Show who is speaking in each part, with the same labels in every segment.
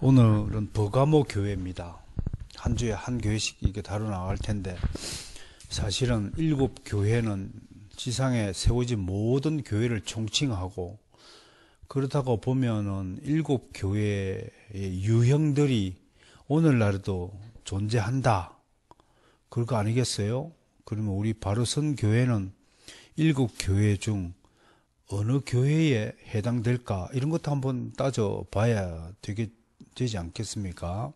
Speaker 1: 오늘은 버가모 교회입니다. 한 주에 한 교회씩 이렇게 다뤄 나갈 텐데, 사실은 7교회는 지상에 세워진 모든 교회를 총칭하고, 그렇다고 보면은 7교회의 유형들이 오늘날에도 존재한다. 그럴 거 아니겠어요? 그러면 우리 바로선 교회는 7교회 중 어느 교회에 해당될까? 이런 것도 한번 따져봐야 되지 않겠습니까?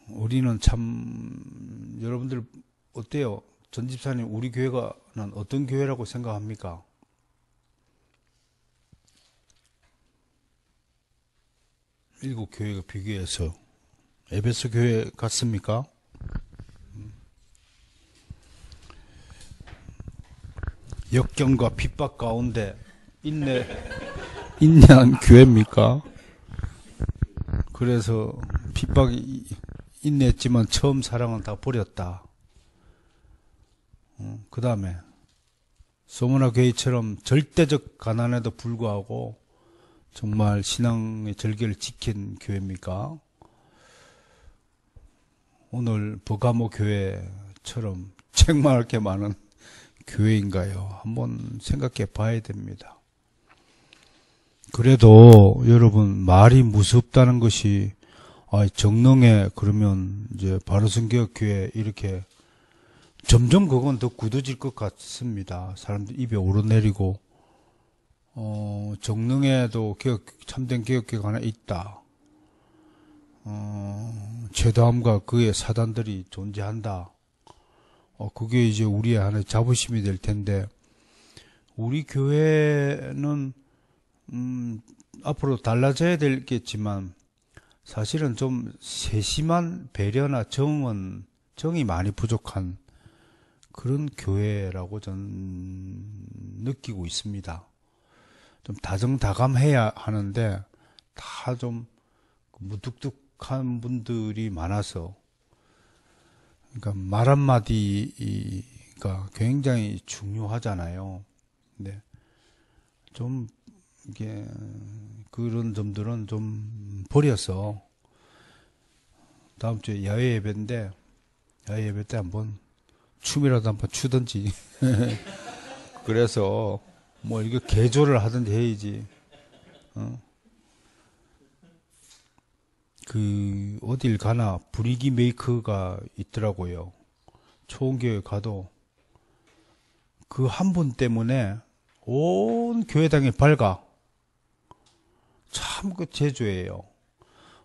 Speaker 1: 우리는 참, 여러분들 어때요? 전 집사님, 우리 교회가는 어떤 교회라고 생각합니까? 일곱 교회가 비교해서 에베소 교회 같습니까? 역경과 핍박 가운데 인내한 교회입니까? 그래서 핍박이 인내했지만 처음 사랑은 다 버렸다. 그 다음에 소문화 교회처럼 절대적 가난에도 불구하고 정말 신앙의 절개를 지킨 교회입니까? 오늘 버가모 교회처럼 책망할 게 많은 교회인가요? 한번 생각해 봐야 됩니다. 그래도 여러분, 말이 무섭다는 것이 정릉에 그러면 이제 바로선교회 이렇게 점점 그건 더 굳어질 것 같습니다. 사람들 입에 오르내리고 정릉에도 참된 개혁교회가 하나 있다. 최다함과 그의 사단들이 존재한다. 그게 이제 우리의 하나의 자부심이 될 텐데, 우리 교회는 앞으로 달라져야 되겠지만 사실은 좀 세심한 배려나 정이 많이 부족한 그런 교회라고 저는 느끼고 있습니다. 좀 다정다감해야 하는데 다 좀 무뚝뚝한 분들이 많아서, 그러니까 말 한마디가 굉장히 중요하잖아요. 근데 좀 이게 그런 점들은 좀 버려서 다음 주에 야외 예배인데, 야외 예배 때 한번 춤이라도 한번 추든지 그래서 뭐 이거 개조를 하든지 해야지. 그 어딜 가나 분위기 메이커가 있더라고요. 초원교회 가도 그 한 분 때문에 온 교회당이 밝아. 참 그 제조예요.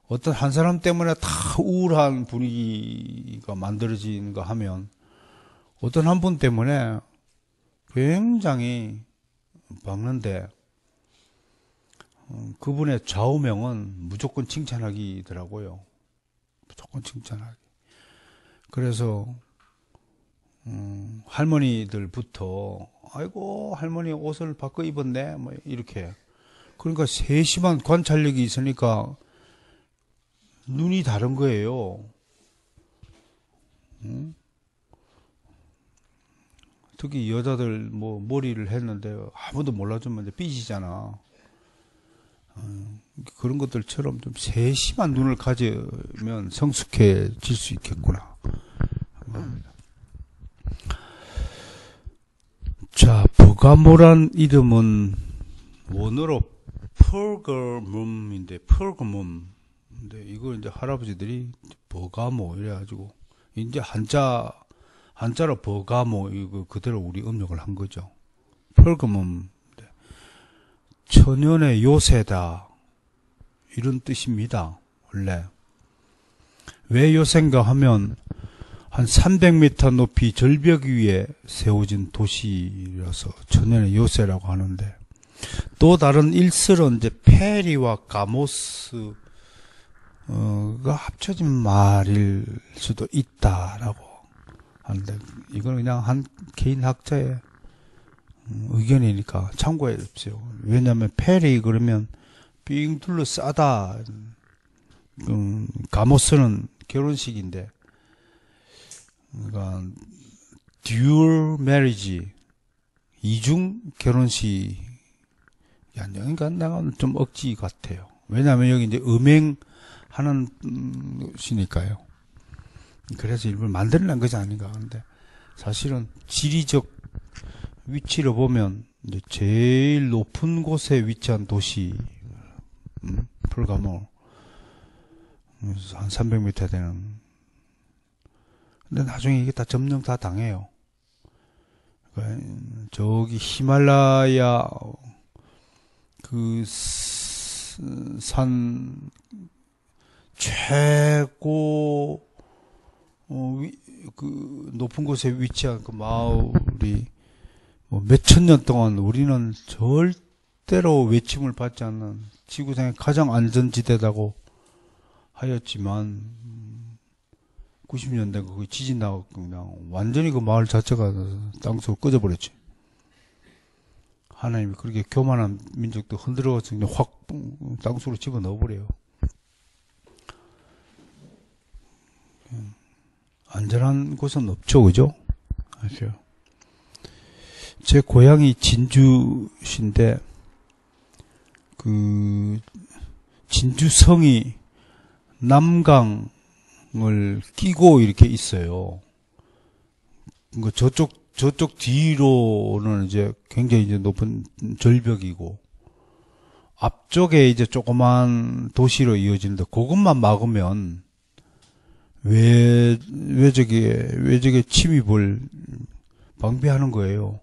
Speaker 1: 어떤 한 사람 때문에 다 우울한 분위기가 만들어지는가 하면, 어떤 한 분 때문에 굉장히 밝는데, 그분의 좌우명은 무조건 칭찬하기더라고요. 무조건 칭찬하기. 그래서 할머니들부터 아이고 할머니 옷을 바꿔 입었네 뭐 이렇게. 그러니까 세심한 관찰력이 있으니까 눈이 다른 거예요. 특히 여자들 뭐 머리를 했는데 아무도 몰라주면 삐지잖아. 그런 것들처럼 좀 세심한 눈을 가지면 성숙해질 수 있겠구나. 자, 버가모란 이름은 원어로 퍼거멈인데, 퍼거멈. 근데 이걸 이제 할아버지들이 버가모 이래가지고 이제 한자로 버가모 이거 그대로 우리 음력을 한 거죠. 퍼거멈. 천연의 요새다, 이런 뜻입니다. 원래 왜 요새인가 하면 한 300m 높이 절벽 위에 세워진 도시라서 천연의 요새라고 하는데, 또 다른 일설은 이제 페리와 가모스가 합쳐진 말일 수도 있다라고 하는데, 이건 그냥 한 개인 학자의 의견이니까 참고해 주십시오. 왜냐하면 페리 그러면 삥 둘러싸다, 가모스는 결혼식인데, 그러니까 듀얼 메리지, 이중 결혼식을 그러니까 나는 좀 억지 같아요. 왜냐하면 여기 이제 음행하는 시니까요. 그래서 일부러 만들어낸 것이 아닌가 하는데, 사실은 지리적 위치를 보면 이제 제일 높은 곳에 위치한 도시, 풀가모 한 300m 되는. 근데 나중에 이게 다 점령 다 당해요. 그러니까 저기 히말라야 그 산 최고 그 높은 곳에 위치한 그 마을이 뭐 몇천 년 동안 우리는 절대로 외침을 받지 않는 지구상의 가장 안전지대라고 하였지만 90년대 그 지진 나고 그냥 완전히 그 마을 자체가 땅속으로 꺼져버렸지. 하나님이 그렇게 교만한 민족도 흔들어서 그냥 확 땅속으로 집어넣어버려요. 안전한 곳은 없죠, 그죠? 아시죠? 제 고향이 진주시인데, 그, 진주성이 남강을 끼고 이렇게 있어요. 그 저쪽 뒤로는 이제 굉장히 이제 높은 절벽이고, 앞쪽에 이제 조그만 도시로 이어지는데, 그것만 막으면, 외적에 침입을 방비하는 거예요.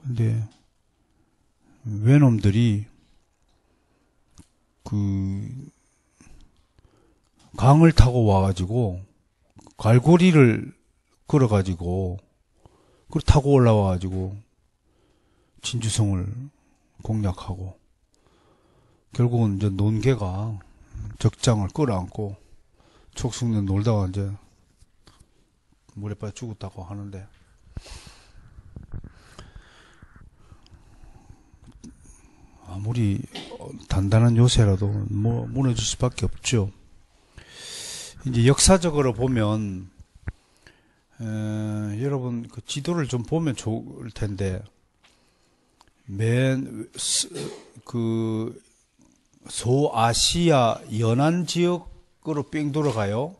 Speaker 1: 근데, 외놈들이, 강을 타고 와가지고, 갈고리를 걸어가지고, 그걸 타고 올라와가지고, 진주성을 공략하고, 결국은 이제 논개가 적장을 끌어안고, 촉수는 놀다가 이제 물에 빠져 죽었다고 하는데, 아무리 단단한 요새라도 뭐 무너질 수밖에 없죠. 이제 역사적으로 보면 여러분 그 지도를 좀 보면 좋을 텐데, 그 소아시아 연안 지역으로 뺑 돌아가요.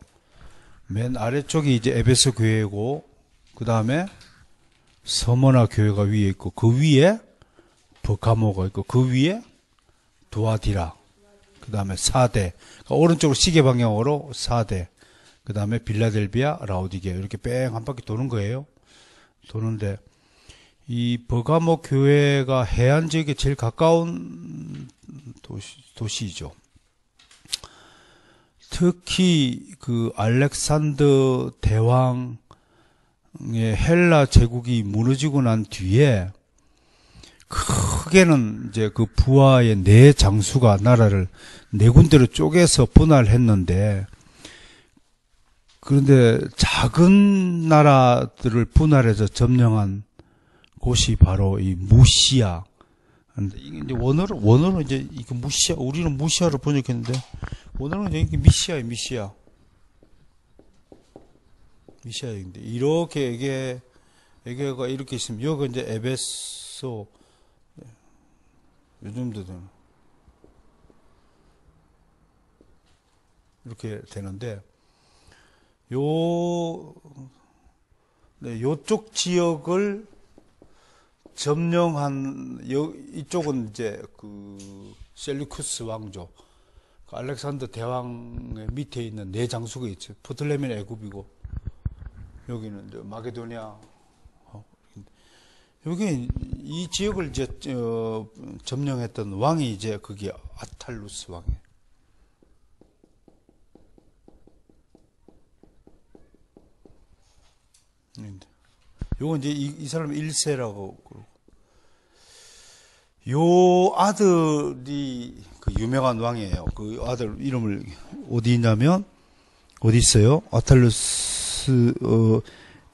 Speaker 1: 맨 아래쪽이 이제 에베소 교회고, 그 다음에 서머나 교회가 위에 있고, 그 위에 버가모가 있고, 그 위에 두아디라, 그 다음에 사대, 그러니까 오른쪽으로 시계 방향으로 사대, 그 다음에 빌라델비아, 라오디게아, 이렇게 뺑 한 바퀴 도는 거예요. 도는데, 이 버가모 교회가 해안 지역에 제일 가까운 도시죠. 특히 그 알렉산더 대왕의 헬라 제국이 무너지고 난 뒤에 크게는 이제 그 부하의 네 장수가 나라를 네 군데로 쪼개서 분할했는데, 그런데 작은 나라들을 분할해서 점령한 곳이 바로 이 무시아. 이제 원어로 이제 이거 무시아, 우리는 무시아로 번역했는데, 원어는 이게 미시아예요, 미시아. 미시아인데, 이렇게 에게가 이렇게 있으면, 여기 이제 에베소, 요즘도 이렇게 되는데, 요쪽 지역을 점령한, 이쪽은 이제 그 셀루쿠스 왕조, 그 알렉산더 대왕의 밑에 있는 네 장수가 있죠. 프톨레미는 애굽이고, 여기는 이제 마게도니아. 여기 이 지역을 이제 점령했던 왕이 이제 그게 아탈루스 왕이에요. 요건 이제 이 사람 1세라고. 요 아들이 그 유명한 왕이에요. 그 아들 이름을 어디 있냐면, 어디 있어요? 아탈루스,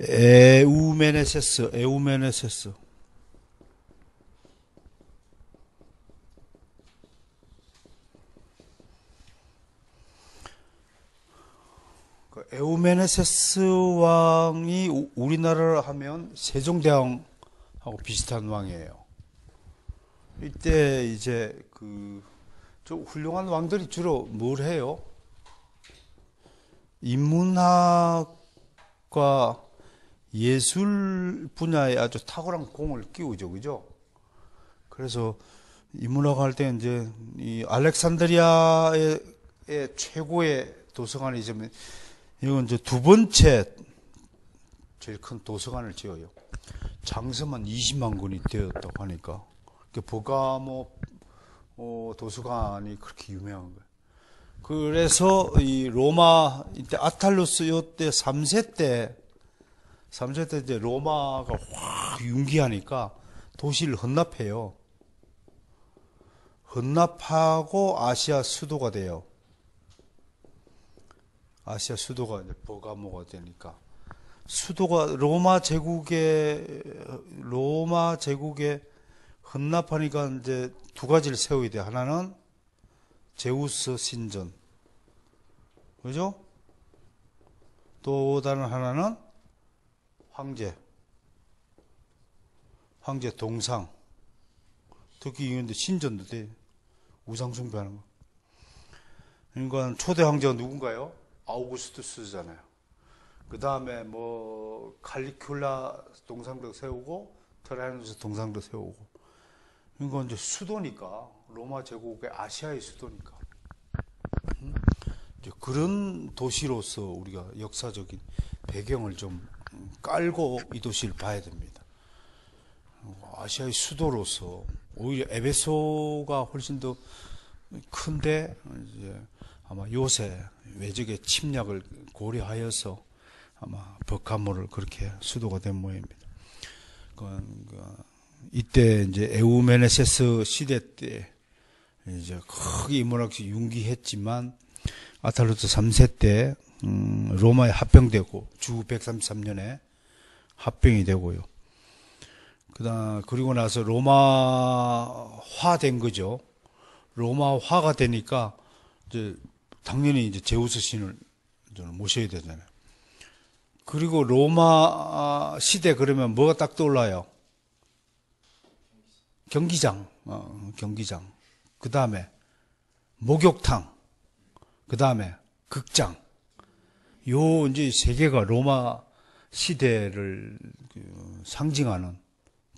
Speaker 1: 에우메네세스. 그 에우메네세스 왕이 우리나라로 하면 세종대왕하고 비슷한 왕이에요. 이때 이제 좀 훌륭한 왕들이 주로 뭘 해요? 인문학과 예술 분야에 아주 탁월한 공을 끼우죠, 그죠? 그래서 인문학 할 때 이제 이 알렉산드리아의 최고의 도서관이지만 이건 이제 두 번째 제일 큰 도서관을 지어요. 장서만 20만 권이 되었다고 하니까 버가모 도서관이 그렇게 유명한 거예요. 그래서 이 로마 이때 아탈루스 요때 3세 때 이제 로마가 확 융기하니까 도시를 헌납해요. 헌납하고 아시아 수도가 돼요. 아시아 수도가 이제 버가모가 되니까 수도가 로마 제국에 헌납하니까 이제 두 가지를 세워야 돼. 하나는 제우스 신전, 그죠? 또 다른 하나는 황제 동상. 특히 이런데 신전도 돼. 우상 숭배하는 거. 그러니까 초대 황제가 누군가요? 아우구스투스잖아요. 그 다음에 뭐 칼리큘라 동상도 세우고 트라이누스 동상도 세우고. 그러니까 이제 수도니까 로마 제국의 아시아의 수도니까 이제 그런 도시로서 우리가 역사적인 배경을 좀 깔고 이 도시를 봐야 됩니다. 아시아의 수도로서 오히려 에베소가 훨씬 더 큰데 이제 아마 요새 외적의 침략을 고려하여서 아마 버가모를 그렇게 수도가 된 모양입니다. 이때 이제 에우메네세스 시대 때 이제 크게 인문학이 융기했지만 아탈루스 3세 때 로마에 합병되고 주 133년에 합병이 되고요. 그리고 나서 로마화 된 거죠. 로마화가 되니까 이제 당연히 이제 제우스 신을 모셔야 되잖아요. 그리고 로마 시대 그러면 뭐가 딱 떠올라요? 경기장. 그 다음에 목욕탕. 그 다음에 극장. 요 이제 세 개가 로마 시대를 상징하는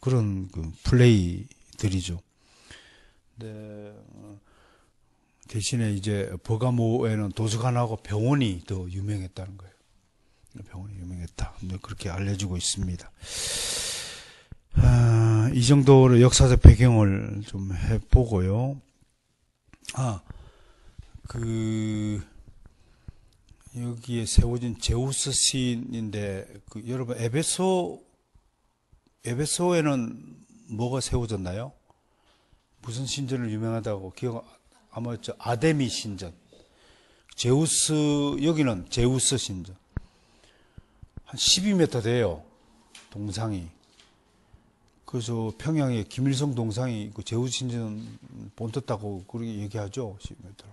Speaker 1: 그런 플레이들이죠. 네, 대신에 이제 버가모에는 도서관하고 병원이 더 유명했다는 거예요. 병원이 유명했다. 그렇게 알려지고 있습니다. 이 정도로 역사적 배경을 좀 해보고요. 여기에 세워진 제우스 신인데, 여러분, 에베소에는 뭐가 세워졌나요? 무슨 신전을 유명하다고 아마 아데미 신전. 여기는 제우스 신전. 한 12m 돼요. 동상이. 그래서 평양에 김일성 동상이 그 제우스 신전 본떴다고 그렇게 얘기하죠. 12m로.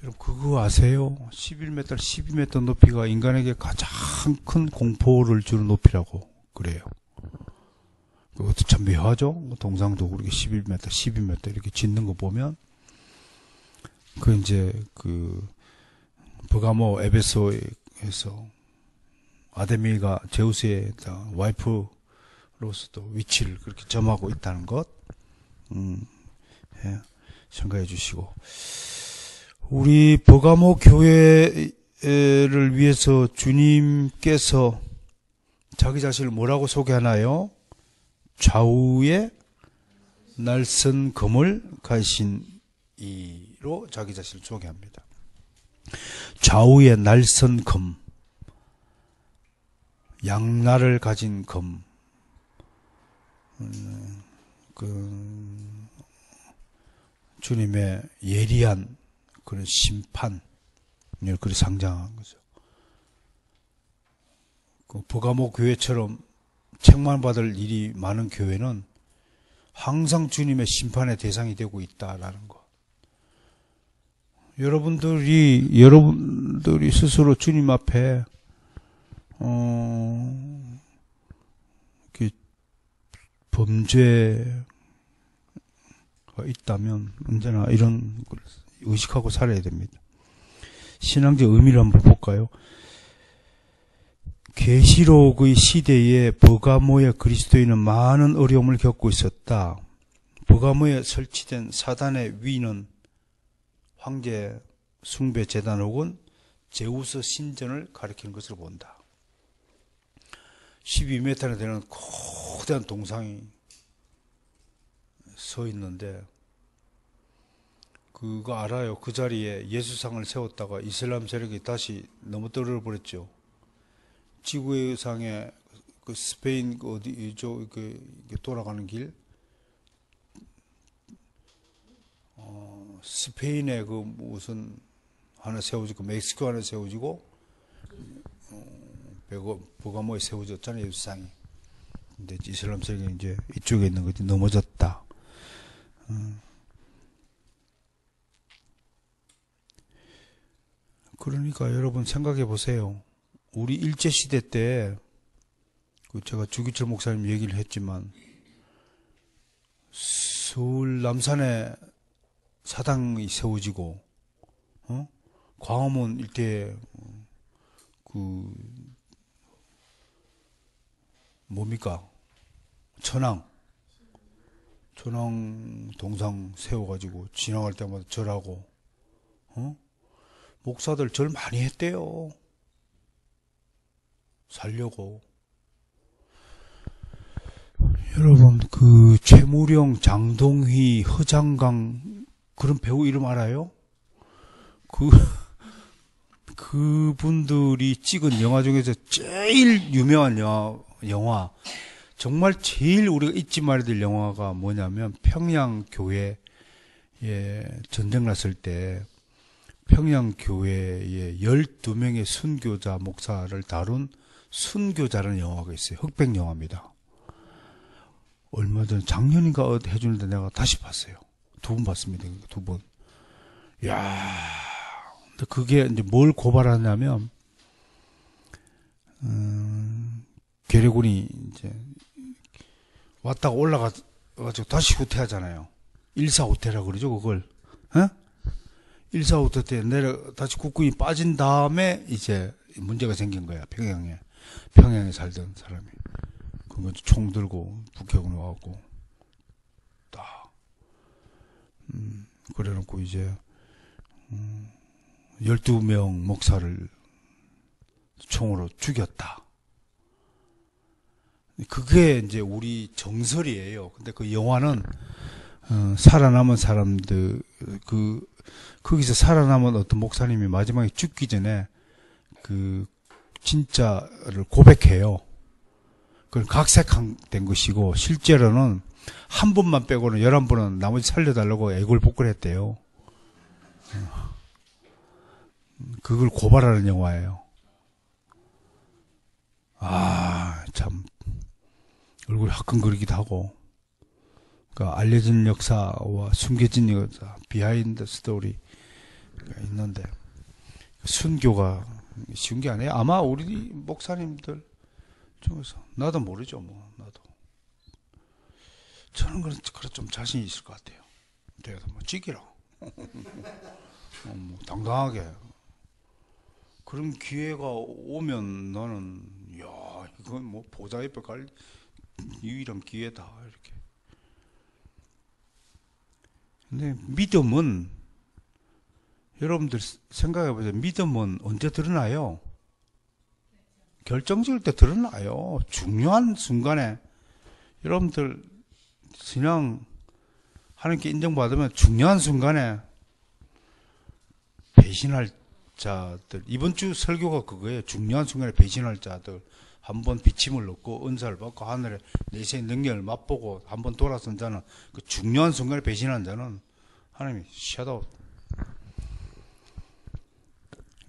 Speaker 1: 여러분 그거 아세요? 12m 높이가 인간에게 가장 큰 공포를 주는 높이라고 그래요. 그것도 참 묘하죠? 동상도 그렇게 12m 이렇게 짓는 거 보면 버가모 에베소에서 아데미가 제우스의 와이프로서도 위치를 그렇게 점하고 있다는 것, 생각해 주시고. 우리 버가모 교회를 위해서 주님께서 자기 자신을 뭐라고 소개하나요? 좌우에 날선 검을 가신 이로 자기 자신을 소개합니다. 좌우에 날선 검, 양날을 가진 검, 주님의 예리한 그런 심판을 그리 상징한 거죠. 버가모 교회처럼 책망받을 일이 많은 교회는 항상 주님의 심판의 대상이 되고 있다라는 것. 여러분들이 스스로 주님 앞에 범죄가 있다면 언제나 이런 걸 의식하고 살아야 됩니다. 신앙적 의미를 한번 볼까요? 계시록의 시대에 버가모의 그리스도인은 많은 어려움을 겪고 있었다. 버가모에 설치된 사단의 위는 황제 숭배 제단 혹은 제우스 신전을 가리키는 것으로 본다. 12m나 되는 거대한 동상이 서 있는데 그거 알아요? 그 자리에 예수상을 세웠다가 이슬람 세력이 다시 너무 떨어버렸죠. 지구의 상에 그 스페인 어디 이쪽 돌아가는 길, 스페인에 그 무슨 하나 세워지고 멕시코 하나 세워지고 버가모에 세워졌잖아요, 예수상이. 근데 이슬람 세력이 이제 이쪽에 있는 것이 넘어졌다. 그러니까 여러분 생각해 보세요. 우리 일제시대 때, 제가 주기철 목사님 얘기를 했지만, 서울 남산에 사당이 세워지고, 광화문 일대에, 뭡니까? 천왕 동상 세워가지고 지나갈 때마다 절하고, 목사들 절 많이 했대요. 살려고. 여러분, 최무령, 장동휘, 허장강, 그런 배우 이름 알아요? 그분들이 찍은 영화 중에서 제일 유명한 영화, 정말 제일 우리가 잊지 말아야 될 영화가 뭐냐면, 평양교회에 전쟁 났을 때, 평양교회에 12명의 순교자 목사를 다룬 순교자라는 영화가 있어요. 흑백 영화입니다. 얼마 전에 작년인가 해주는데 내가 다시 봤어요. 2번 봤습니다. 2번. 이야, 근데 그게 이제 뭘 고발하냐면, 괴뢰군이 이제 왔다가 올라가가지고 다시 후퇴하잖아요. 1사5퇴라 그러죠, 그걸. 1사5퇴 때 다시 국군이 빠진 다음에 이제 문제가 생긴 거야, 평양에 살던 사람이. 그거 총 들고 북해군에 와갖고, 그래 놓고 이제, 12명 목사를 총으로 죽였다. 그게 이제 우리 정설이에요. 근데 그 영화는, 살아남은 사람들, 거기서 살아남은 어떤 목사님이 마지막에 죽기 전에 진짜를 고백해요. 그건 각색된 것이고, 실제로는 한 분만 빼고는 11분은 나머지 살려달라고 애걸복걸 했대요. 그걸 고발하는 영화예요. 참, 얼굴이 화끈거리기도 하고, 그러니까 알려진 역사와 숨겨진 역사, 비하인드 스토리가 있는데, 순교가 쉬운 게 아니에요. 아마 우리 목사님들 중에서, 나도 모르죠, 나도. 저는 그래 좀 자신이 있을 것 같아요. 내가 찍이라. 당당하게. 그런 기회가 오면 나는, 이건 보좌 옆에 갈 유일한 기회다, 이렇게. 근데 믿음은, 여러분들 생각해보세요. 믿음은 언제 드러나요? 결정적일 때 드러나요. 중요한 순간에. 여러분들 신앙 하나님께 인정받으면 중요한 순간에 배신할 자들, 이번 주 설교가 그거예요. 중요한 순간에 배신할 자들, 한번 비침을 얻고 은사를 받고 하늘에 내세의 능력을 맛보고 한번 돌아선 자는, 그 중요한 순간에 배신한 자는 하나님이 셧아웃.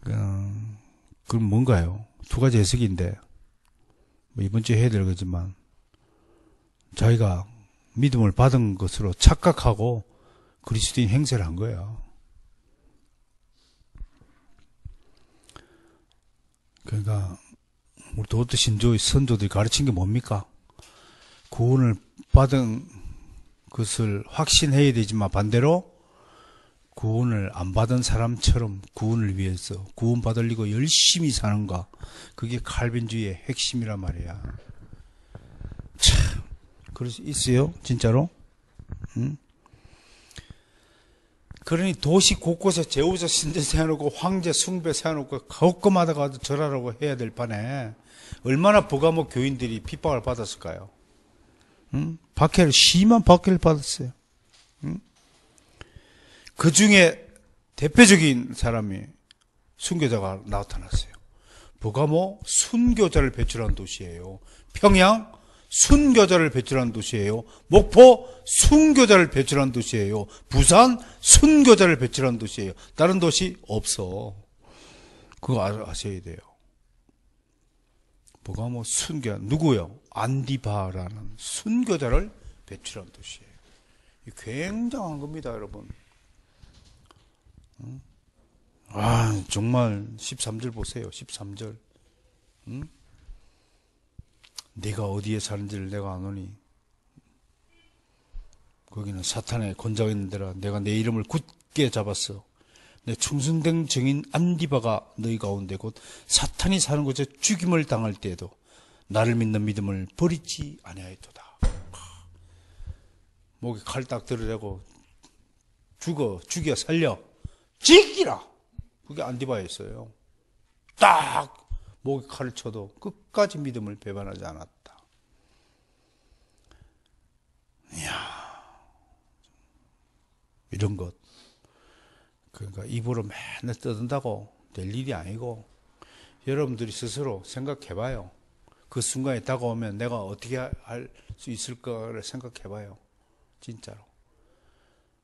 Speaker 1: 그럼 뭔가요? 2가지 해석인데, 이번 주에 해야 될 거지만, 자기가 믿음을 받은 것으로 착각하고 그리스도인 행세를 한 거예요. 그러니까 우리 도트 신조의 선조들이 가르친 게 뭡니까? 구원을 받은 것을 확신해야 되지만 반대로 구원을 안 받은 사람처럼 구원을 위해서 구원받으려고 열심히 사는가, 그게 칼빈주의의 핵심이란 말이야. 참, 그럴 수 있어요 진짜로. 응? 그러니 도시 곳곳에 제우스 신전 세워놓고 황제 숭배 세워놓고 가옥마다 가서 절하라고 해야 될 판에 얼마나 버가모 교인들이 핍박을 받았을까요? 응? 박해를, 심한 박해를 받았어요. 응? 그 중에 대표적인 사람이 순교자가 나타났어요. 버가모 순교자를 배출한 도시예요. 평양 순교자를 배출한 도시예요. 목포 순교자를 배출한 도시예요. 부산 순교자를 배출한 도시예요. 다른 도시 없어. 그거 아셔야 돼요. 버가모 순교자 누구요? 안디바라는 순교자를 배출한 도시예요. 굉장한 겁니다, 여러분. 아, 정말 13절 보세요. 13절. 응? 네가 어디에 사는지를 내가 아노니 거기는 사탄의 권자가 있는 데라 내가 내 이름을 굳게 잡았어. 내 충성된 증인 안디바가 너희 가운데 곧 사탄이 사는 곳에 죽임을 당할 때에도 나를 믿는 믿음을 버리지 아니하였도다. 목에 칼 딱 들으려고 죽여 살려 지키라. 그게 안디바였어요. 딱 목에 칼을 쳐도 끝까지 믿음을 배반하지 않았다. 이야, 이런 것. 그러니까 입으로 맨날 떠든다고 될 일이 아니고, 여러분들이 스스로 생각해봐요. 그 순간에 다가오면 내가 어떻게 할 수 있을까를 생각해봐요. 진짜로.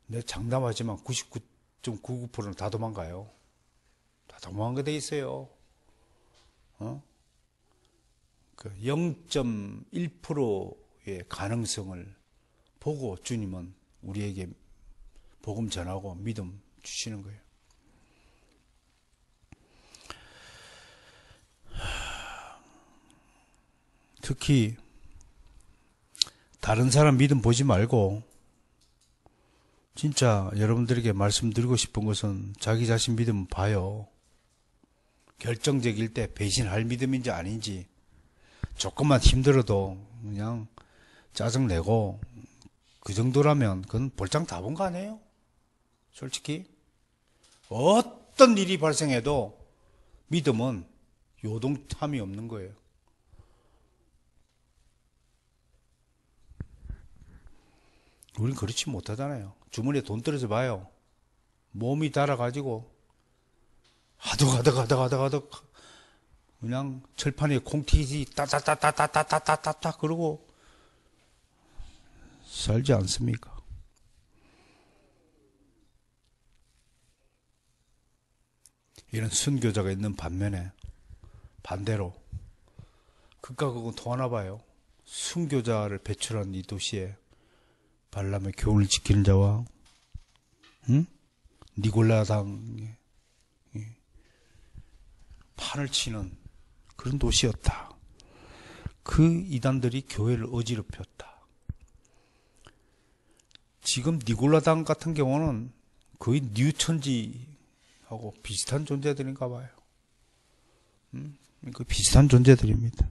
Speaker 1: 내 장담하지만 99.99%는 다 도망가요. 다 도망가게 돼 있어요. 그 0.1%의 가능성을 보고 주님은 우리에게 복음 전하고 믿음 주시는 거예요. 특히 다른 사람 믿음 보지 말고 진짜 여러분들에게 말씀드리고 싶은 것은 자기 자신 믿음 봐요. 결정적일 때 배신할 믿음인지 아닌지. 조금만 힘들어도 그냥 짜증내고 그 정도라면 그건 볼장 다 본 거 아니에요? 솔직히 어떤 일이 발생해도 믿음은 요동함이 없는 거예요. 우린 그렇지 못하잖아요. 주머니에 돈 떨어져 봐요. 몸이 달아가지고 하덕 그냥 철판에 콩튀기 따따따따따따따따 그러고 살지 않습니까? 이런 순교자가 있는 반면에 반대로 극과 극은 통하나 봐요. 순교자를 배출한 이 도시에 발람의 교훈을 지키는 자와 니골라당 판을 치는 그런 도시였다. 그 이단들이 교회를 어지럽혔다. 지금 니골라당 같은 경우는 거의 뉴천지하고 비슷한 존재들인가 봐요. 그 비슷한 존재들입니다.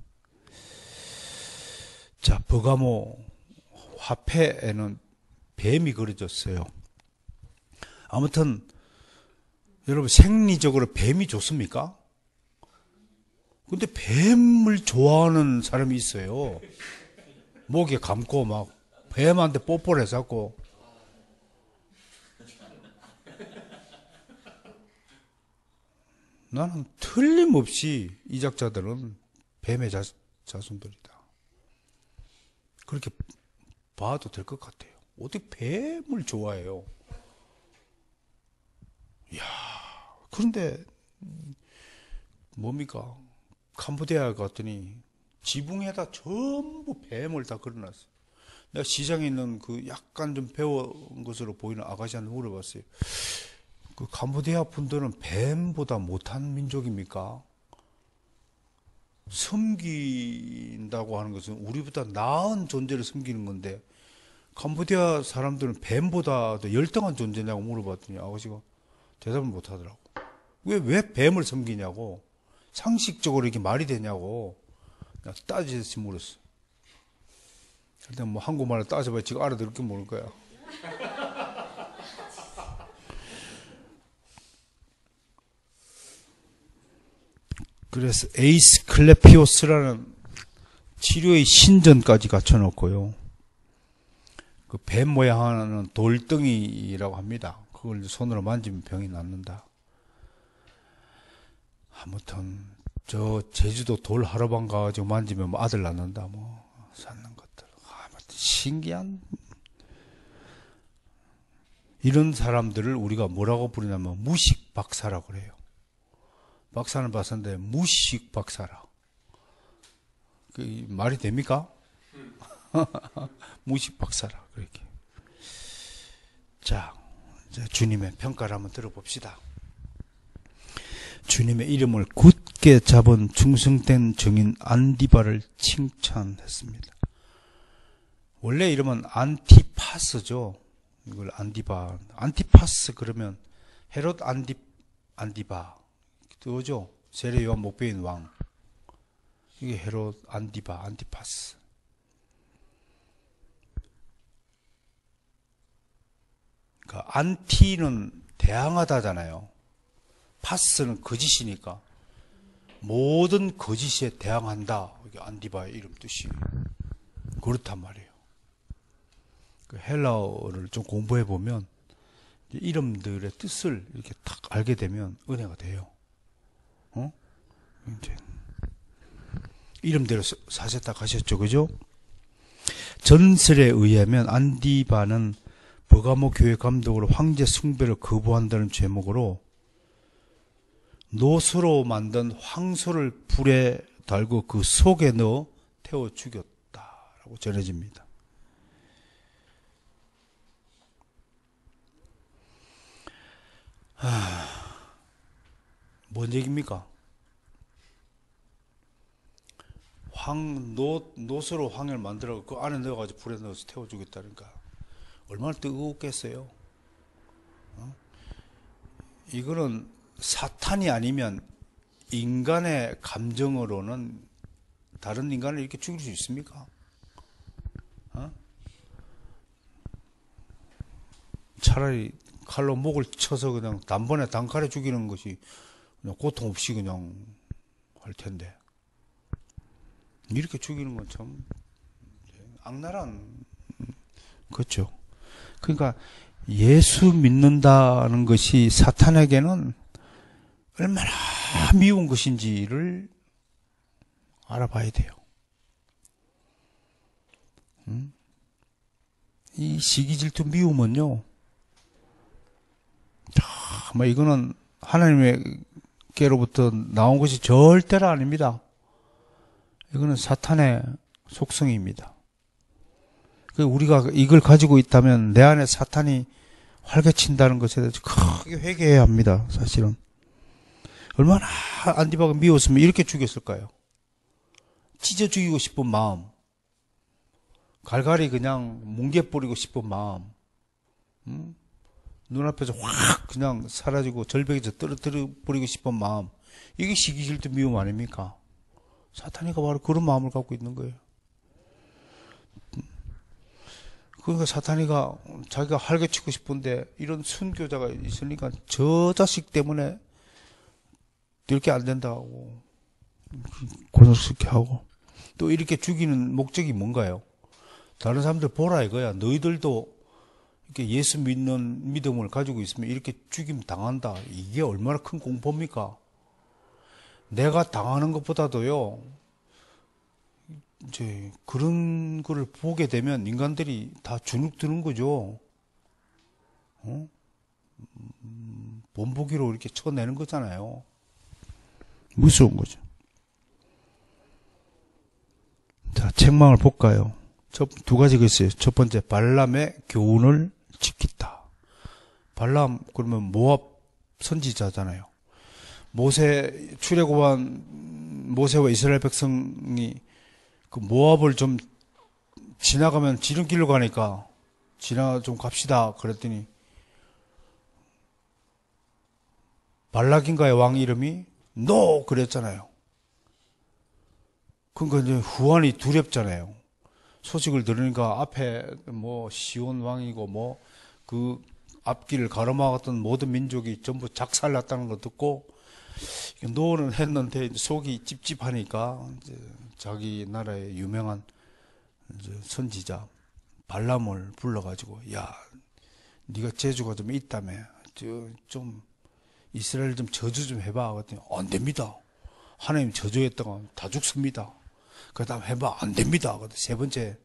Speaker 1: 자, 버가모 화폐에는 뱀이 그려졌어요. 아무튼 여러분 생리적으로 뱀이 좋습니까? 근데 뱀을 좋아하는 사람이 있어요. 목에 감고 막 뱀한테 뽀뽀를 해서 나는 틀림없이 이 작자들은 뱀의 자손들이다. 그렇게 봐도 될 것 같아요. 어떻게 뱀을 좋아해요? 이야, 그런데 뭡니까? 캄보디아 갔더니 지붕에다 전부 뱀을 다 걸어놨어요. 내가 시장에 있는 그 약간 좀 배운 것으로 보이는 아가씨한테 물어봤어요. 그 캄보디아 분들은 뱀보다 못한 민족입니까? 섬긴다고 하는 것은 우리보다 나은 존재를 섬기는 건데, 캄보디아 사람들은 뱀보다 더 열등한 존재냐고 물어봤더니 아버지가 대답을 못 하더라고. 왜 뱀을 섬기냐고. 상식적으로 이게 말이 되냐고. 따지듯이 물었어. 일단 뭐 한국말을 따져봐야 지금 알아들을 게 모를 거야. 그래서 에이스 클레피오스라는 치료의 신전까지 갖춰놓고요. 그 뱀 모양 하나는 돌덩이라고 합니다. 그걸 손으로 만지면 병이 낫는다. 아무튼 저 제주도 돌 하루방 가가지고 만지면 뭐 아들 낳는다 뭐 쌓는 것들. 아무튼 신기한 이런 사람들을 우리가 뭐라고 부르냐면 무식 박사라고 그래요. 박사는 박사인데 무식 박사라. 그 말이 됩니까? 무식 박사라 그렇게. 자, 이제 주님의 평가를 한번 들어봅시다. 주님의 이름을 굳게 잡은 충성된 증인 안디바를 칭찬했습니다. 원래 이름은 안티파스죠. 이걸 안티파스 그러면 헤롯 안디바 그거죠. 세례 요한 목배인 왕. 이게 헤롯 안티파스. 그러니까 안티는 대항하다잖아요. 파스는 거짓이니까 모든 거짓에 대항한다. 이게 안디바의 이름 뜻이 그렇단 말이에요. 그 헬라어를 좀 공부해 보면 이름들의 뜻을 이렇게 딱 알게 되면 은혜가 돼요. 이제 이름대로 사세 딱 하셨죠, 그죠? 전설에 의하면 안디바는 버가모 교회 감독으로 황제 숭배를 거부한다는 제목으로 노수로 만든 황소를 불에 달고 그 속에 넣어 태워 죽였다라고 전해집니다. 뭔 얘기입니까? 노수로 황을 만들어 그 안에 넣어가지고 불에 넣어서 태워 죽였다니까 얼마나 뜨겁겠어요? 이거는 사탄이 아니면 인간의 감정으로는 다른 인간을 이렇게 죽일 수 있습니까? 차라리 칼로 목을 쳐서 그냥 단번에 단칼에 죽이는 것이 그냥 고통 없이 그냥 할 텐데 이렇게 죽이는 건 참 악랄한 그렇죠. 그러니까 예수 믿는다는 것이 사탄에게는 얼마나 미운 것인지를 알아봐야 돼요. 이 시기질투 미움은요, 정말 이거는 하나님께로부터 나온 것이 절대로 아닙니다. 이거는 사탄의 속성입니다. 우리가 이걸 가지고 있다면 내 안에 사탄이 활개친다는 것에 대해서 크게 회개해야 합니다. 사실은. 얼마나 안디바가 미웠으면 이렇게 죽였을까요? 찢어 죽이고 싶은 마음, 갈갈이 그냥 뭉개버리고 싶은 마음, 눈앞에서 확 그냥 사라지고 절벽에서 떨어뜨려 버리고 싶은 마음, 이게 시기질투 미움 아닙니까? 사탄이가 바로 그런 마음을 갖고 있는 거예요. 그러니까 사탄이가 자기가 활개치고 싶은데 이런 순교자가 있으니까 저 자식 때문에 이렇게 안 된다고 고통스럽게 하고 또 이렇게 죽이는 목적이 뭔가요? 다른 사람들 보라 이거야. 너희들도 이렇게 예수 믿는 믿음을 가지고 있으면 이렇게 죽임 당한다. 이게 얼마나 큰 공포입니까? 내가 당하는 것보다도요, 이제 그런 거를 보게 되면 인간들이 다 주눅 드는 거죠. 본보기로 이렇게 쳐내는 거잖아요. 무서운 거죠. 자, 책망을 볼까요? 두 가지가 있어요. 첫 번째, 발람의 교훈을 지키다. 발람, 그러면 모압 선지자잖아요. 모세 출애굽한 모세와 이스라엘 백성이 그 모압을 좀 지나가면 지름길로 가니까 좀 갑시다 그랬더니 발락인가의 왕 이름이 노 그랬잖아요. 그러니까 이제 후환이 두렵잖아요. 소식을 들으니까 앞에 뭐 시온 왕이고 뭐 그 앞길을 가로막았던 모든 민족이 전부 작살났다는 거 듣고 노는 했는데 속이 찝찝하니까 이제 자기 나라의 유명한 이제 선지자 발람을 불러가지고 야 네가 재주가 좀 있다며 좀 이스라엘 좀 저주 좀 해봐. 그랬더니 안 됩니다. 하나님 저주했다가 다 죽습니다. 그 다음 해봐. 안 됩니다. 세 번째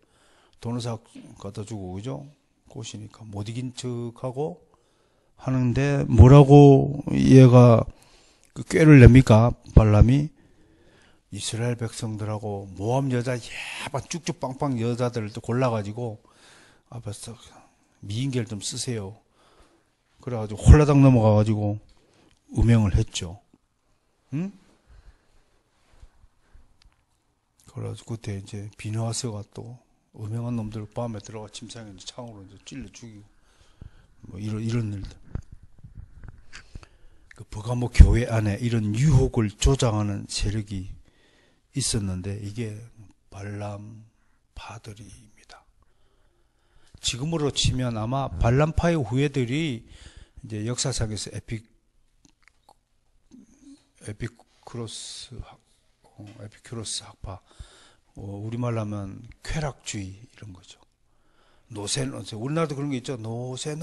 Speaker 1: 도너삭 갖다 주고 그죠? 꼬시니까 못 이긴 척하고 하는데 뭐라고 얘가 그 꾀를 냅니까? 발람이 이스라엘 백성들하고 모압 여자 예쁜 쭉쭉 빵빵 여자들을 또 골라가지고 앞에서 미인계를 좀 쓰세요. 그래가지고 홀라당 넘어가가지고 음행을 했죠. 응? 그래가지고 그때 이제 비누하스가 또 음행한 놈들 밤에 들어가 침상에 창으로 이제 찔러 죽이고 뭐 이런 일들. 그 버가모 교회 안에 이런 유혹을 조장하는 세력이 있었는데 이게 발람파들입니다. 지금으로 치면 아마 발람파의 후예들이 이제 역사상에서 에피큐로스 학파, 우리말로 하면 쾌락주의 이런 거죠. 노세, 우리나라도 그런 게 있죠. 노세,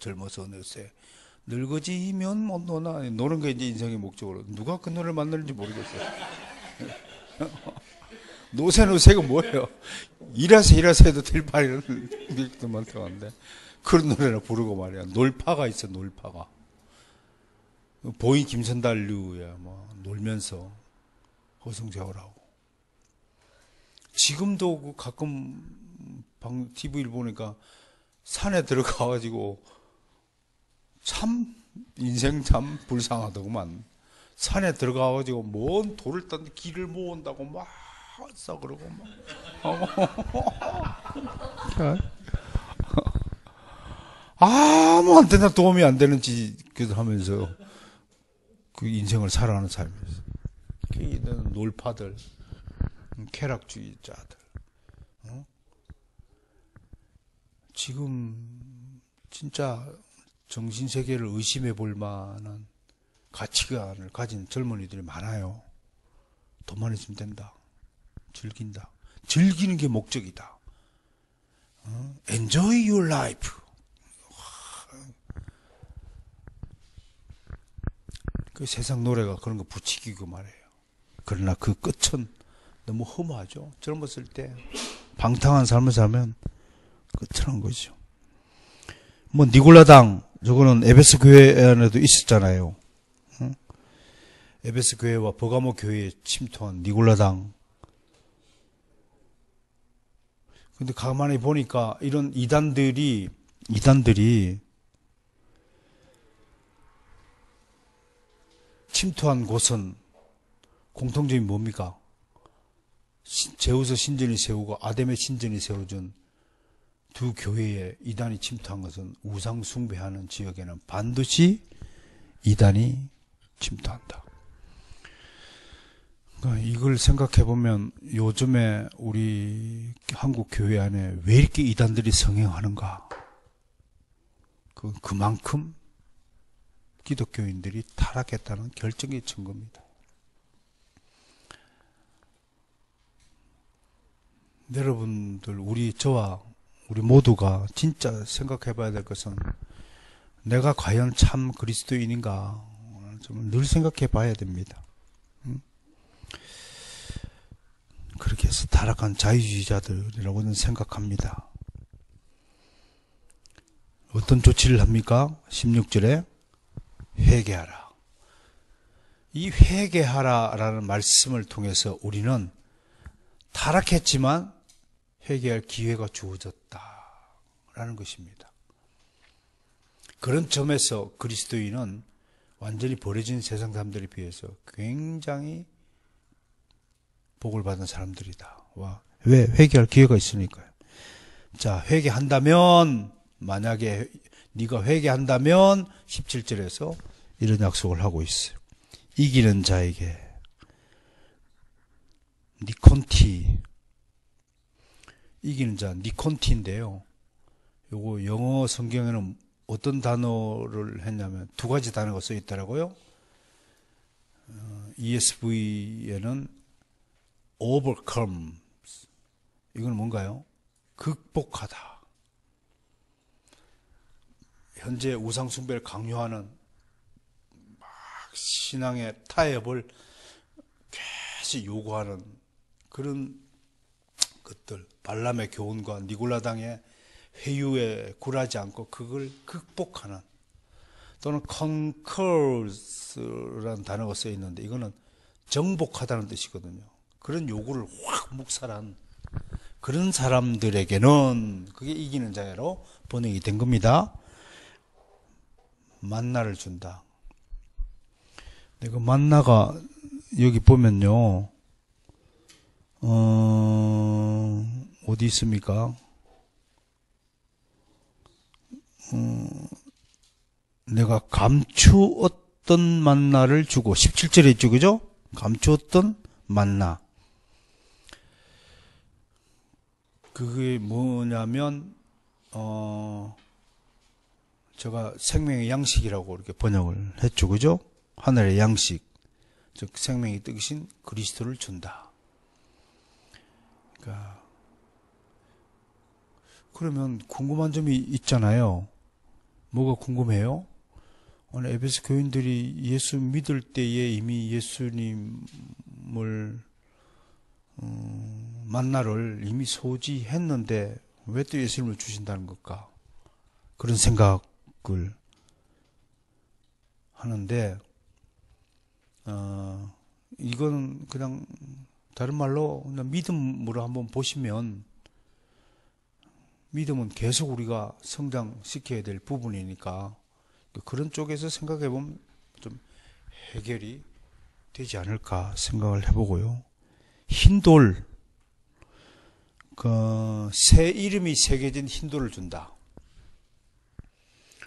Speaker 1: 젊어서 노세. 늙어지면 못 노나. 노는 게 이제 인생의 목적으로. 누가 그 노래를 만드는지 모르겠어요. 노세가 뭐예요? 일하세 해도 될 바 이런 얘기도 많다고 하는데. 그런 노래를 부르고 말이야. 놀파가 있어, 놀파가. 보이 김선달류야, 뭐, 놀면서 허송세월 하고. 지금도 그 가끔 TV를 보니까 산에 들어가가지고 참 인생 참 불쌍하더구만. 산에 들어가가지고 뭔 돌을 딴 길을 모은다고 막 싸그러고 막 아무한테나 도움이 안 되는 짓을 하면서 그 인생을 살아가는 삶이었어요. 놀파들, 쾌락주의자들. 지금 진짜 정신세계를 의심해 볼 만한 가치관을 가진 젊은이들이 많아요. 돈만 있으면 된다. 즐긴다. 즐기는 게 목적이다. Enjoy your life. 그 세상 노래가 그런 거 부추기고 말해요. 그러나 그 끝은 너무 험하죠. 젊었을 때 방탕한 삶을 살면 끝이라는 거죠. 뭐 니골라당 저거는 에베소 교회 안에도 있었잖아요. 에베소 교회와 버가모 교회에 침투한 니골라당. 근데 가만히 보니까 이런 이단들이 침투한 곳은 공통점이 뭡니까? 제우스 신전이 세우고 아담의 신전이 세워준 두 교회에 이단이 침투한 것은 우상 숭배하는 지역에는 반드시 이단이 침투한다. 그러니까 이걸 생각해 보면 요즘에 우리 한국 교회 안에 왜 이렇게 이단들이 성행하는가? 그만큼 기독교인들이 타락했다는 결정의 증거입니다. 여러분들, 저와 우리 모두가 진짜 생각해 봐야 될 것은 내가 과연 참 그리스도인인가 좀 늘 생각해 봐야 됩니다. 그렇게 해서 타락한 자유주의자들이라고는 생각합니다. 어떤 조치를 합니까? 16절에 회개하라. 이 회개하라라는 말씀을 통해서 우리는 타락했지만 회개할 기회가 주어졌다라는 것입니다. 그런 점에서 그리스도인은 완전히 버려진 세상 사람들에 비해서 굉장히 복을 받은 사람들이다. 와, 왜? 회개할 기회가 있으니까요. 자, 회개한다면, 만약에 네가 회개한다면 17절에서 이런 약속을 하고 있어요. 이기는 자에게 니콘티, 이기는 자 니콘티인데요. 요거 영어 성경에는 어떤 단어를 했냐면 두 가지 단어가 써 있더라고요. ESV에는 overcome, 이건 뭔가요? 극복하다. 현재 우상 숭배를 강요하는 막 신앙의 타협을 계속 요구하는 그런 것들, 발람의 교훈과 니골라당의 회유에 굴하지 않고 그걸 극복하는, 또는 conquers라는 단어가 써 있는데 이거는 정복하다는 뜻이거든요. 그런 요구를 확 묵살한 그런 사람들에게는 그게 이기는 자로 번역이 된 겁니다. 만나를 준다. 그 만나가 여기 보면요, 어디 있습니까? 내가 감추었던 만나를 주고, 17절에 있죠, 그죠? 감추었던 만나. 그게 뭐냐면, 제가 생명의 양식이라고 이렇게 번역을 했죠, 그죠? 하늘의 양식, 즉 생명이 뜨신 그리스도를 준다. 그러니까 그러면 궁금한 점이 있잖아요. 뭐가 궁금해요? 오늘 에베소 교인들이 예수 믿을 때에 이미 예수님을 만나를 이미 소지했는데 왜 또 예수님을 주신다는 걸까? 그런 생각을 하는데, 이건 그냥 다른 말로 그냥 믿음으로 한번 보시면, 믿음은 계속 우리가 성장시켜야 될 부분이니까 그런 쪽에서 생각해 보면 좀 해결이 되지 않을까 생각을 해보고요. 흰돌, 새 이름이 새겨진 흰돌을 준다.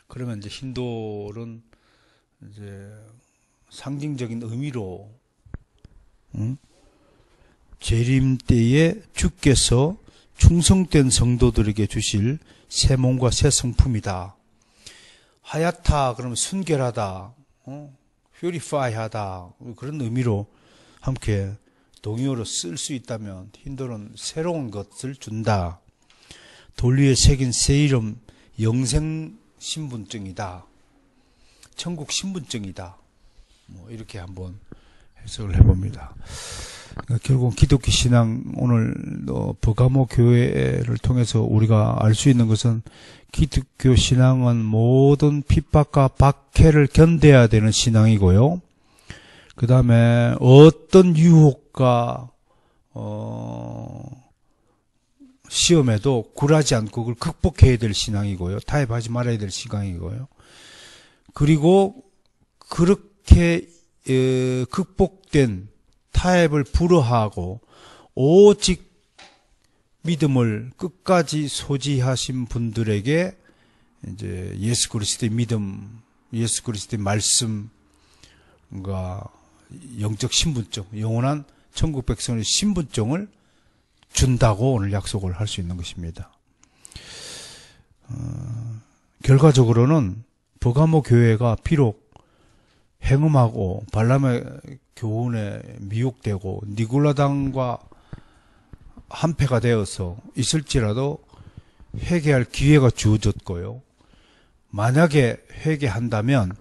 Speaker 1: 그러면 이제 흰돌은 이제 상징적인 의미로, 재림 때에 주께서 충성된 성도들에게 주실 새 몸과 새 성품이다. 하얗다 그러면 순결하다, purify하다, 그런 의미로 함께 동의어로 쓸 수 있다면 흰돌은 새로운 것을 준다. 돌 위에 새긴 새 이름, 영생 신분증이다. 천국 신분증이다. 뭐 이렇게 한번 해석을 해봅니다. 결국 기독교 신앙, 오늘 버가모 교회를 통해서 우리가 알 수 있는 것은 기독교 신앙은 모든 핍박과 박해를 견뎌야 되는 신앙이고요. 그 다음에 어떤 유혹과 시험에도 굴하지 않고 그걸 극복해야 될 신앙이고요. 타협하지 말아야 될 신앙이고요. 그리고 그렇게 극복된 타협을 불허하고 오직 믿음을 끝까지 소지하신 분들에게 이제 예수 그리스도의 믿음, 예수 그리스도의 말씀과 영적 신분증, 영원한 천국 백성의 신분증을 준다고 오늘 약속을 할 수 있는 것입니다. 결과적으로는 버가모 교회가 비록 행음하고 발람의 교훈에 미혹되고 니골라당과 한패가 되어서 있을지라도 회개할 기회가 주어졌고요. 만약에 회개한다면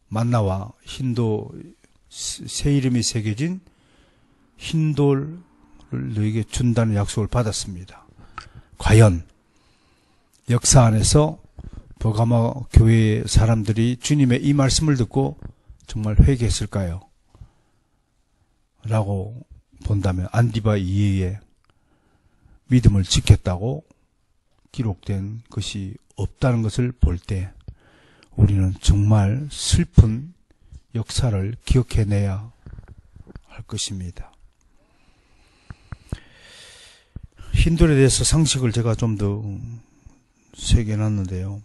Speaker 1: 만나와 흰돌, 새 이름이 새겨진 흰돌을 너에게 준다는 약속을 받았습니다. 과연 역사 안에서 버가모 교회의 사람들이 주님의 이 말씀을 듣고 정말 회개했을까요? 라고 본다면 안디바 이해에 믿음을 지켰다고 기록된 것이 없다는 것을 볼 때 우리는 정말 슬픈 역사를 기억해내야 할 것입니다. 힌돌에 대해서 상식을 제가 좀 더 새겨놨는데요.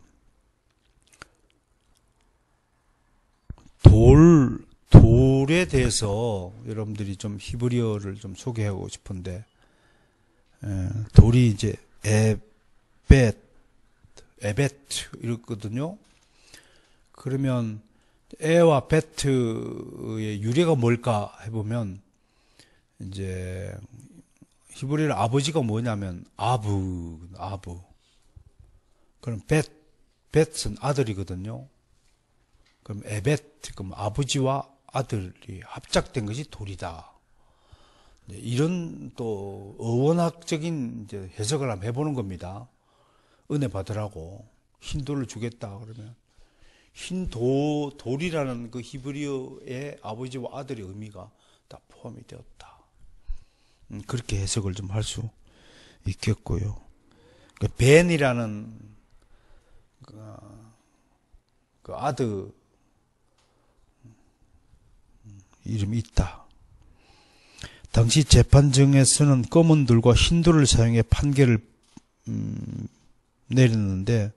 Speaker 1: 돌에 대해서 여러분들이 좀 히브리어를 좀 소개하고 싶은데, 돌이 이제 에베트 이렇거든요. 그러면 에와 베트의 유래가 뭘까 해보면, 이제 히브리어 아버지가 뭐냐면 아브. 그럼 벳은 아들이거든요. 그럼 에베트, 그럼 아버지와 아들이 합작된 것이 돌이다. 이런 또 어원학적인 이제 해석을 한번 해보는 겁니다. 은혜 받으라고 흰 돌을 주겠다 그러면 돌이라는 그 히브리어의 아버지와 아들의 의미가 다 포함이 되었다. 그렇게 해석을 좀 할 수 있겠고요. 벤이라는 그 아들 이름이 있다. 당시 재판정에서는 검은 돌과 흰 돌을 사용해 판결을 내렸는데,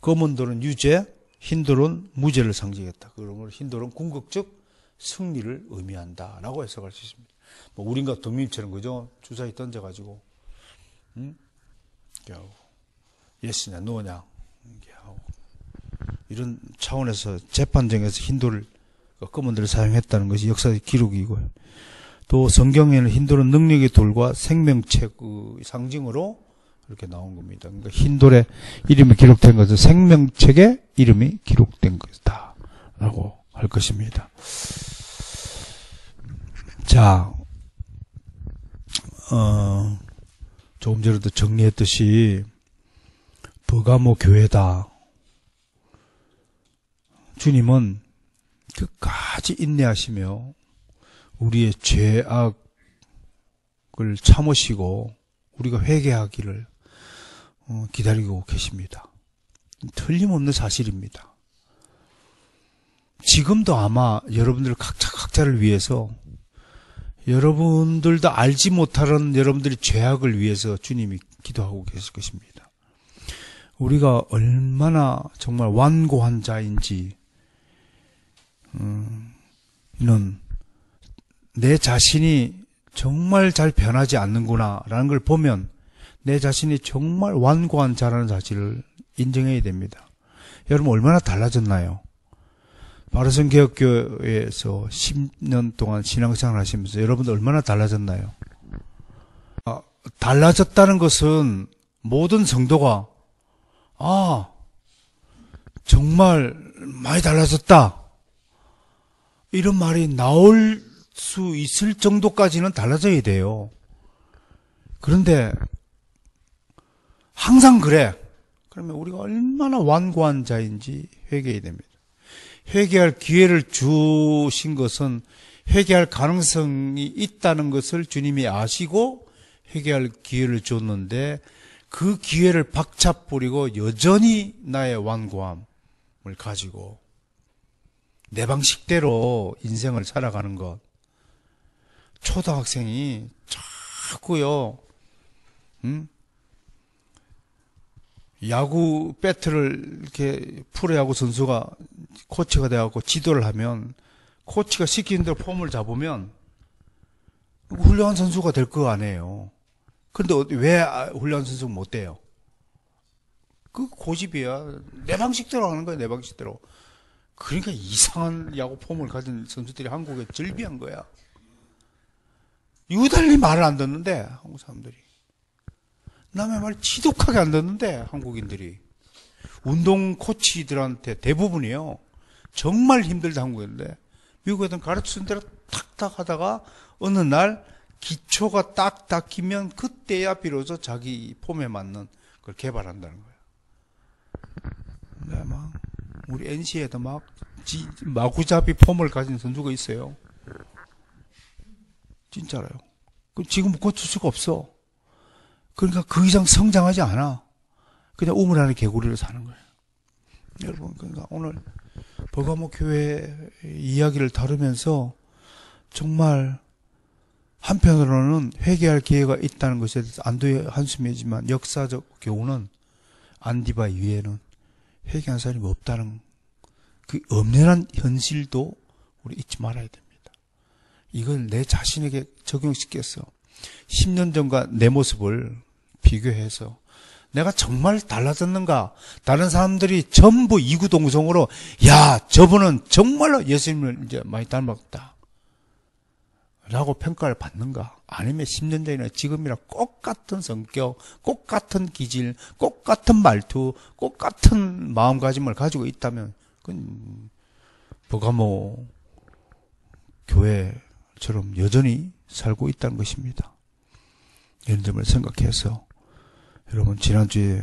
Speaker 1: 검은 돌은 유죄, 흰 돌은 무죄를 상징했다. 그러므로 흰 돌은 궁극적 승리를 의미한다라고 해석할 수 있습니다. 뭐 우린가 덤님처럼 그죠? 주사위 던져가지고, 이렇게 하고, 예스냐, 노냐, 이렇게 하고, 이런 차원에서 재판정에서 흰 돌을, 검은 돌을 사용했다는 것이 역사의 기록이고요. 또 성경에는 흰 돌은 능력의 돌과 생명책의 상징으로 이렇게 나온 겁니다. 그러니까 흰 돌의 이름이 기록된 것은 생명책의 이름이 기록된 것이다라고 할 것입니다. 자, 조금 전에도 정리했듯이 버가모 교회다. 주님은 끝까지 인내하시며 우리의 죄악을 참으시고 우리가 회개하기를 기다리고 계십니다. 틀림없는 사실입니다. 지금도 아마 여러분들 각자를 위해서, 여러분들도 알지 못하는 여러분들의 죄악을 위해서 주님이 기도하고 계실 것입니다. 우리가 얼마나 정말 완고한 자인지, 이는 내 자신이 정말 잘 변하지 않는구나 라는 걸 보면 내 자신이 정말 완고한 자라는 사실을 인정해야 됩니다. 여러분 얼마나 달라졌나요? 바르선개혁교회에서 10년 동안 신앙생활 하시면서 여러분들 얼마나 달라졌나요? 달라졌다는 것은 모든 성도가 정말 많이 달라졌다 이런 말이 나올 수 있을 정도까지는 달라져야 돼요. 그런데 항상 그래. 그러면 우리가 얼마나 완고한 자인지 회개해야 됩니다. 회개할 기회를 주신 것은 회개할 가능성이 있다는 것을 주님이 아시고 회개할 기회를 줬는데, 그 기회를 박차버리고 여전히 나의 완고함을 가지고 내 방식대로 인생을 살아가는 것. 초등학생이 자꾸요, 야구 배트를 이렇게 프로야구 선수가 코치가 돼갖고 지도를 하면 코치가 시키는 대로 폼을 잡으면 훌륭한 선수가 될 거 아니에요. 그런데 왜 훌륭한 선수가 못 돼요? 그 고집이야. 내 방식대로 하는 거야, 내 방식대로. 그러니까 이상한 야구 폼을 가진 선수들이 한국에 절비한 거야. 유달리 말을 안 듣는데, 한국 사람들이. 남의 말 지독하게 안 듣는데, 한국인들이. 운동 코치들한테 대부분이요. 정말 힘들다 한국인데, 미국 애들은 가르치는 대로 탁탁 하다가, 어느 날 기초가 딱 닦이면 그때야 비로소 자기 폼에 맞는 걸 개발한다는 거예요. 근데 막, 우리 NC에도 막, 마구잡이 폼을 가진 선수가 있어요. 진짜로요. 지금 고칠 수가 없어. 그러니까 그 이상 성장하지 않아. 그냥 우물 안에 개구리로 사는 거예요. 여러분, 그러니까 오늘 버가모 교회 이야기를 다루면서 정말 한편으로는 회개할 기회가 있다는 것에 대해서 안도의 한숨이지만 역사적 교훈은 안디바 이외에는 회개한 사람이 없다는 그 엄연한 현실도 우리 잊지 말아야 됩니다. 이걸 내 자신에게 적용시켜서 10년 전과 내 모습을 비교해서 내가 정말 달라졌는가? 다른 사람들이 전부 이구동성으로 야, 저분은 정말로 예수님을 이제 많이 닮았다 라고 평가를 받는가? 아니면 10년 전이나 지금이나 똑같은 성격, 똑같은 기질, 똑같은 말투, 똑같은 마음가짐을 가지고 있다면 그건 버가모 교회처럼 여전히 살고 있다는 것입니다. 이런 점을 생각해서 여러분 지난주에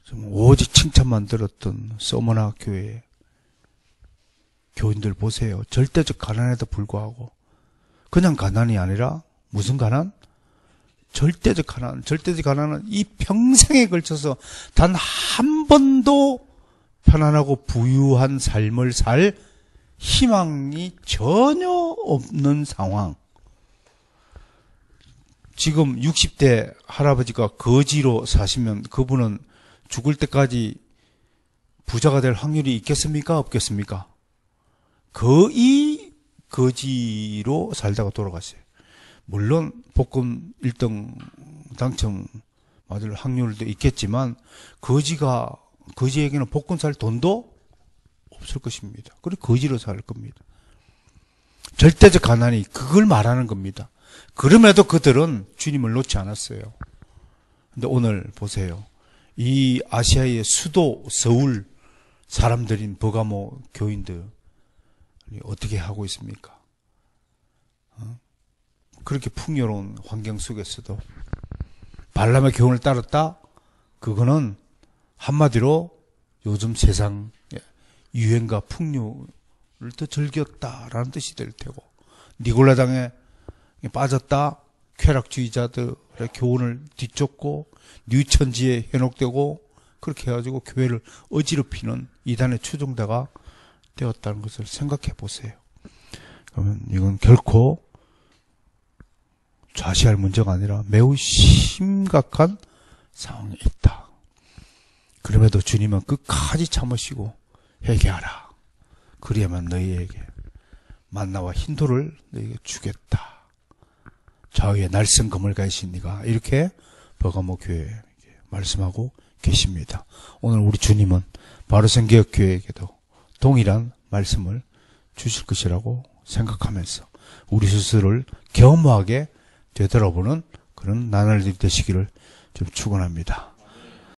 Speaker 1: 좀 오직 칭찬만 들었던 서머나 교회 교인들 보세요. 절대적 가난에도 불구하고 그냥 가난이 아니라 무슨 가난? 절대적 가난. 절대적 가난은 이 평생에 걸쳐서 단 한 번도 편안하고 부유한 삶을 살 희망이 전혀 없는 상황. 지금 60대 할아버지가 거지로 사시면 그분은 죽을 때까지 부자가 될 확률이 있겠습니까? 없겠습니까? 거의 거지로 살다가 돌아갔어요. 물론 복권 1등 당첨 맞을 확률도 있겠지만 거지에게는 복권 살 돈도 없을 것입니다. 그리고 거지로 살 겁니다. 절대적 가난이 그걸 말하는 겁니다. 그럼에도 그들은 주님을 놓지 않았어요. 근데 오늘 보세요. 이 아시아의 수도 서울 사람들인 버가모 교인들이 어떻게 하고 있습니까? 그렇게 풍요로운 환경 속에서도 발람의 교훈을 따랐다? 그거는 한마디로 요즘 세상 유행과 풍요를 더 즐겼다라는 뜻이 될 테고, 니골라당에 빠졌다? 쾌락주의자들의 교훈을 뒤쫓고 뉴천지에 현혹되고 그렇게 해가지고 교회를 어지럽히는 이단의 추종자가 되었다는 것을 생각해 보세요. 그러면 이건 결코 좌시할 문제가 아니라 매우 심각한 상황에 있다. 그럼에도 주님은 끝까지 참으시고 회개하라. 그리야만 너희에게 만나와 흰돌을 너희에게 주겠다. 좌우에 날선 검을 가지신 네가, 이렇게 버가모 교회에 말씀하고 계십니다. 오늘 우리 주님은 바로선교회에게도 동일한 말씀을 주실 것이라고 생각하면서 우리 스스로를 겸허하게 되돌아보는 그런 나날들이 되시기를 좀 축원합니다.